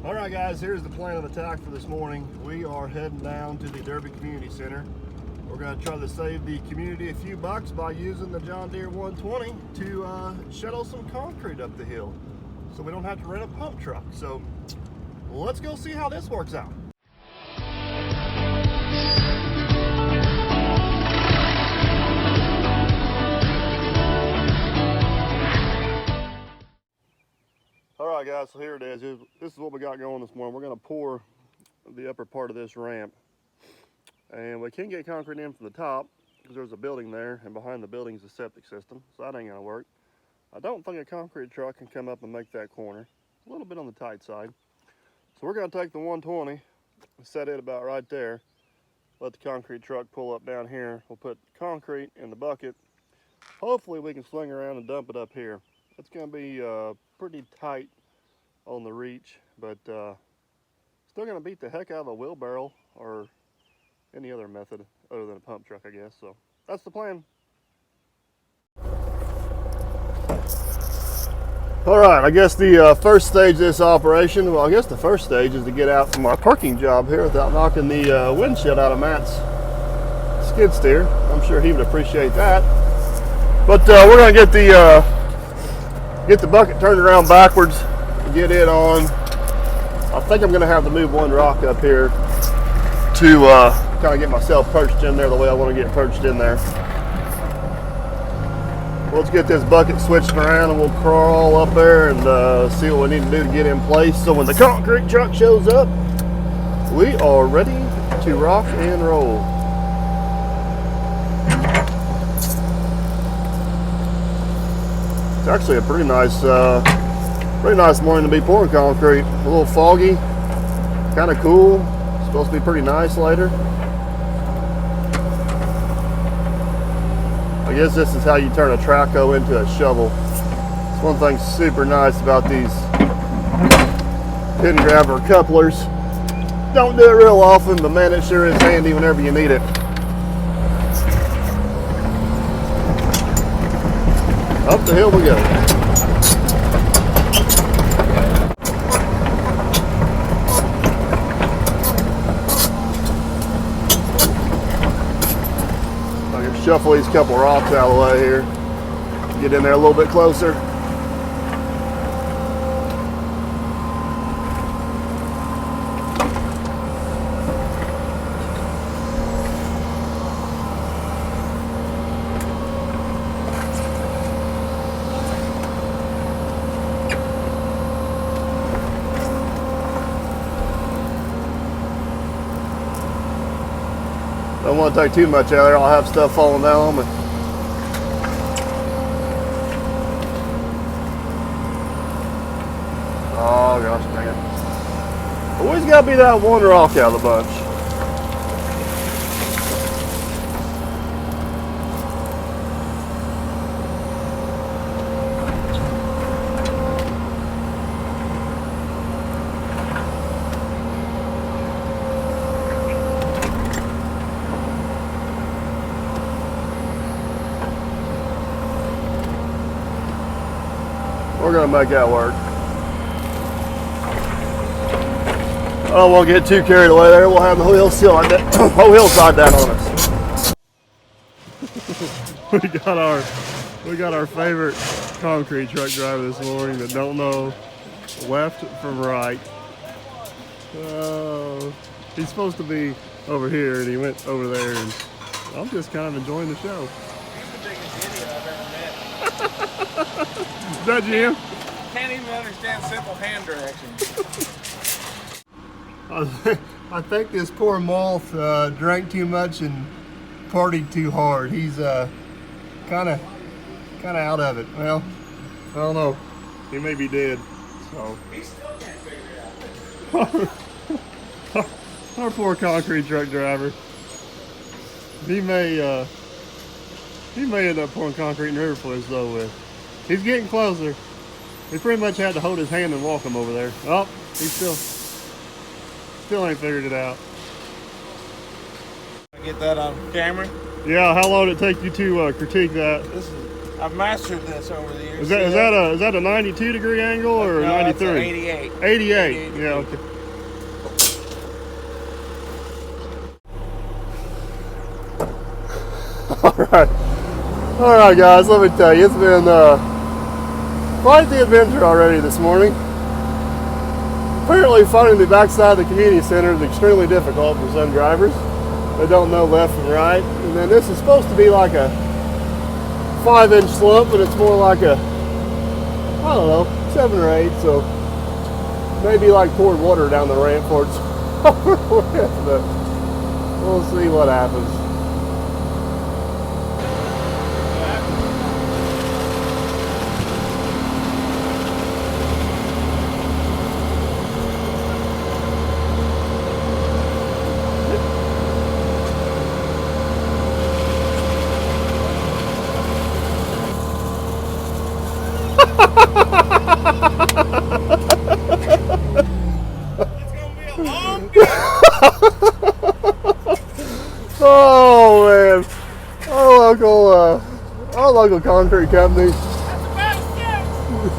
Alright guys, here's the plan of attack for this morning. We are heading down to the Derby Community Center. We're going to try to save the community a few bucks by using the John Deere 120 to shuttle some concrete up the hill so we don't have to rent a pump truck. So let's go see how this works out. Alright guys, so here it is. This is what we got going this morning. We're going to pour the upper part of this ramp. And we can't get concrete in from the top because there's a building there, and behind the building is a septic system, so that ain't going to work. I don't think a concrete truck can come up and make that corner. A little bit on the tight side. So we're going to take the 120, set it about right there, let the concrete truck pull up down here. We'll put concrete in the bucket. Hopefully we can swing around and dump it up here. It's going to be pretty tight on the reach, but still going to beat the heck out of a wheelbarrow or any other method other than a pump truck, I guess. So that's the plan. All right, I guess the first stage of this operation, well, I guess the first stage is to get out from my parking job here without knocking the windshield out of Matt's skid steer. I'm sure he would appreciate that. But we're going to get the bucket turned around backwards and get it on. I think I'm going to have to move one rock up here to kind of get myself perched in there the way I want to get perched in there. Let's get this bucket switched around and we'll crawl up there and see what we need to do to get in place. So when the concrete truck shows up, we are ready to rock and roll. It's actually a pretty nice morning to be pouring concrete. A little foggy, kind of cool. It's supposed to be pretty nice later. I guess this is how you turn a traco into a shovel. It's one thing super nice about these pin grabber couplers. Don't do it real often, but man, it sure is handy whenever you need it. Up the hill we go. Shuffle these couple rocks out of the way here. Get in there a little bit closer. Don't want to take too much out of there. I'll have stuff falling down on me. Oh gosh dang it. Always got to be that one rock out of the bunch. We're gonna make that work. I don't want to get too carried away there. We'll have the whole hillside down on us. we got our favorite concrete truck driver this morning that don't know left from right. He's supposed to be over here and he went over there, and I'm just kind of enjoying the show. He's the biggest idiot I've ever met. Is that Jim? Can't even understand simple hand directions. I think this poor moth drank too much and partied too hard. He's kind of out of it. Well, I don't know. He may be dead. So He still can't figure it out. our poor concrete truck driver. He may end up pouring concrete in river fluids though. He's getting closer. We pretty much had to hold his hand and walk him over there. Oh, he still ain't figured it out. Get that on camera. Yeah, how long did it take you to critique that? This is I've mastered this over the years. Is that a 92 degree angle or no, 93? That's 88. 88. Yeah. Okay. All right, guys. Let me tell you, it's been quite the adventure already this morning. Apparently, finding the backside of the community center is extremely difficult for some drivers. They don't know left from right, and then this is supposed to be like a 5-inch slope, but it's more like a, I don't know, 7 or 8. So maybe like poured water down the ramp for it's over with, but we'll see what happens. Oh man, our local concrete company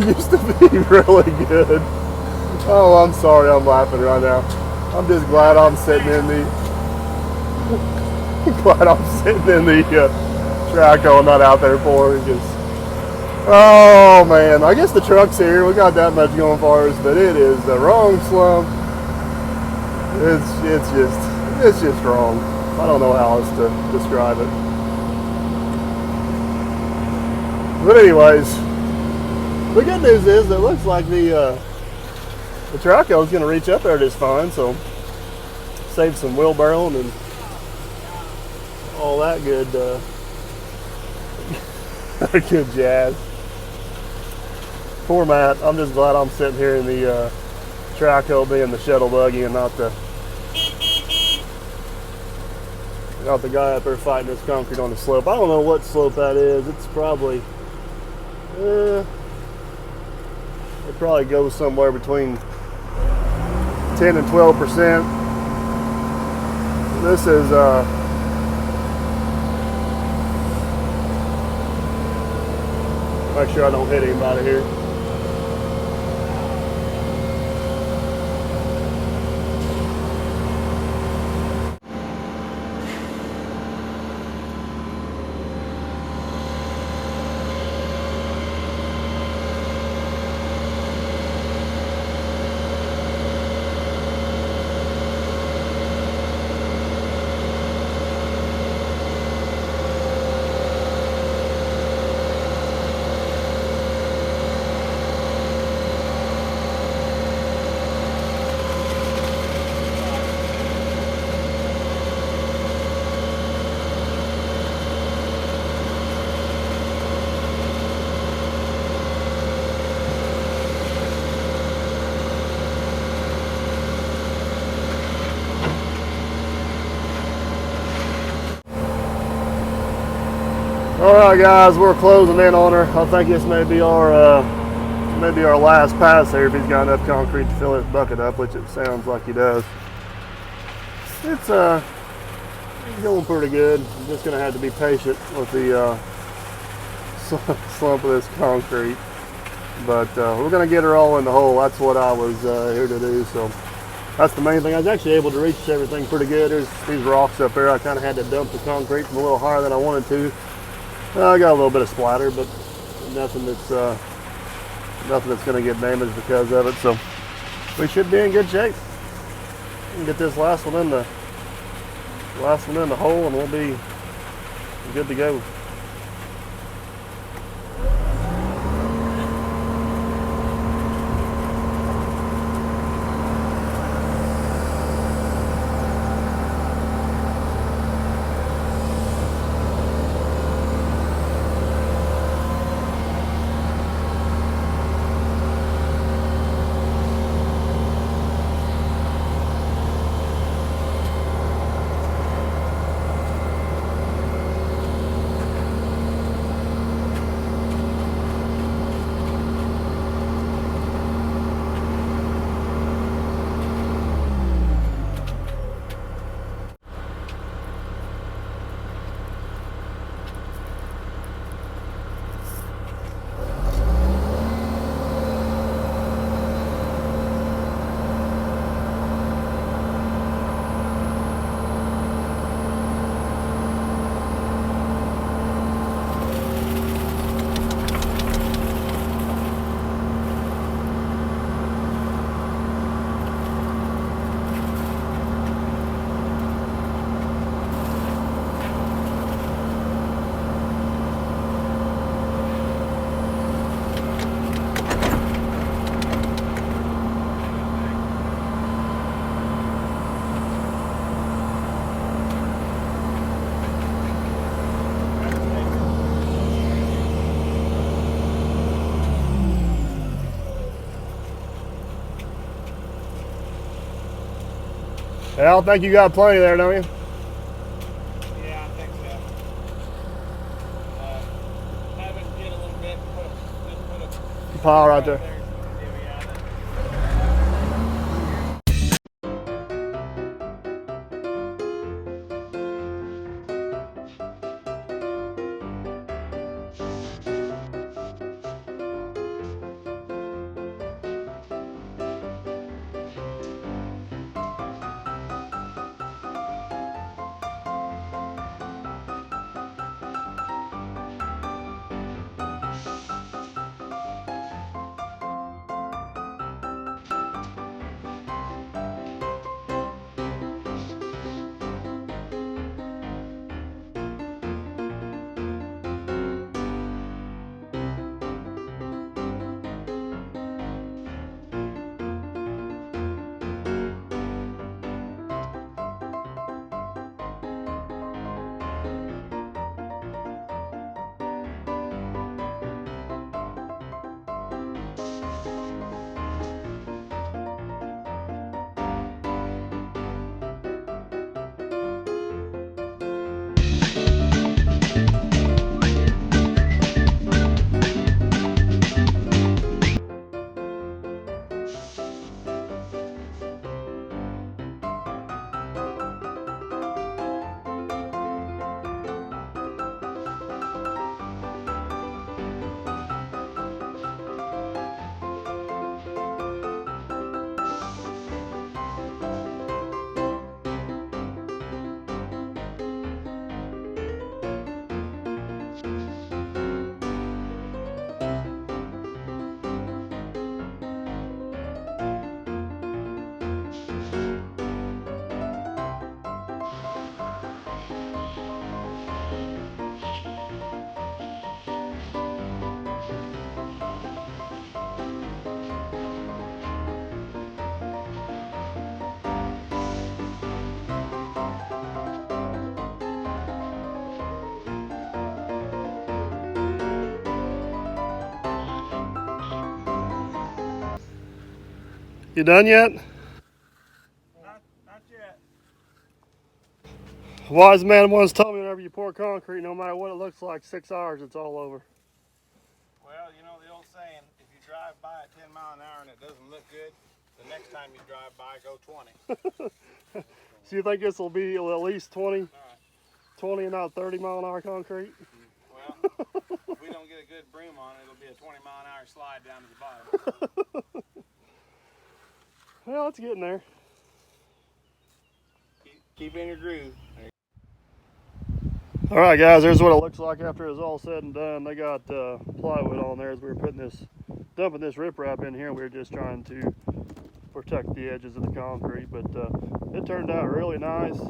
used to be really good. Oh, I'm sorry, I'm laughing right now. I'm just glad I'm sitting in the Traco and not out there pouring. Oh man, I guess the truck's here. We got that much going for us, but it is the wrong slump. It's just wrong. I don't know how else to describe it. But anyways, the good news is it looks like the Traco is going to reach up there just fine, so save some wheelbarrowing and all that good good jazz. Poor Matt. I'm just glad I'm sitting here in the Traco being the shuttle buggy and not the guy up there fighting this concrete on the slope. I don't know what slope that is. It's probably it probably goes somewhere between 10 and 12%. This is make sure I don't hit anybody here. All right, guys, we're closing in on her. I think this may be our last pass here if he's got enough concrete to fill his bucket up, which it sounds like he does. It's going pretty good. I'm just gonna have to be patient with the slump of this concrete, but we're gonna get her all in the hole. That's what I was here to do. So that's the main thing. I was actually able to reach everything pretty good. There's these rocks up there. I kind of had to dump the concrete from a little higher than I wanted to. I got a little bit of splatter, but nothing that's going to get damaged because of it. So we should be in good shape. We can get this last one in the hole, and we'll be good to go. Al, I think you got plenty there, don't you? Yeah, I think so. Have it get a little bit, just put a Pile right there. there. You done yet? Not yet. Wise man once told me whenever you pour concrete, no matter what it looks like, 6 hours, it's all over. Well, you know the old saying, if you drive by at 10 miles an hour and it doesn't look good, the next time you drive by, go 20. So you think this will be at least 20, All right. 20 and not 30 mile an hour concrete? Well, if we don't get a good broom on it, it'll be a 20 mile an hour slide down to the bottom. Well, it's getting there. Keep in your groove. All right, guys, there's what it looks like after it's all said and done. They got plywood on there as we were dumping this riprap in here. We were just trying to protect the edges of the concrete, but it turned out really nice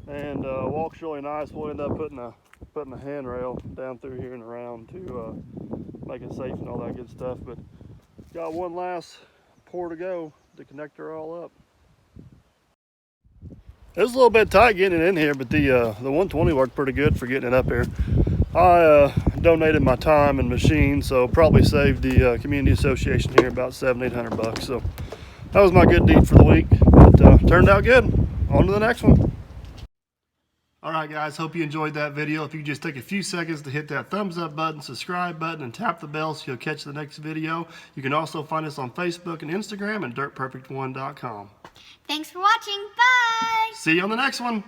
and walks really nice. We'll end up putting a handrail down through here and around to make it safe and all that good stuff. But got one last pour to go to connect her all up. It was a little bit tight getting it in here, but the 120 worked pretty good for getting it up here. I donated my time and machine, so probably saved the community association here about $700-800. So that was my good deed for the week. But turned out good. On to the next one. All right, guys, hope you enjoyed that video. If you could just take a few seconds to hit that thumbs up button, subscribe button, and tap the bell so you'll catch the next video. You can also find us on Facebook and Instagram and dirtperfect1.com. Thanks for watching. Bye! See you on the next one.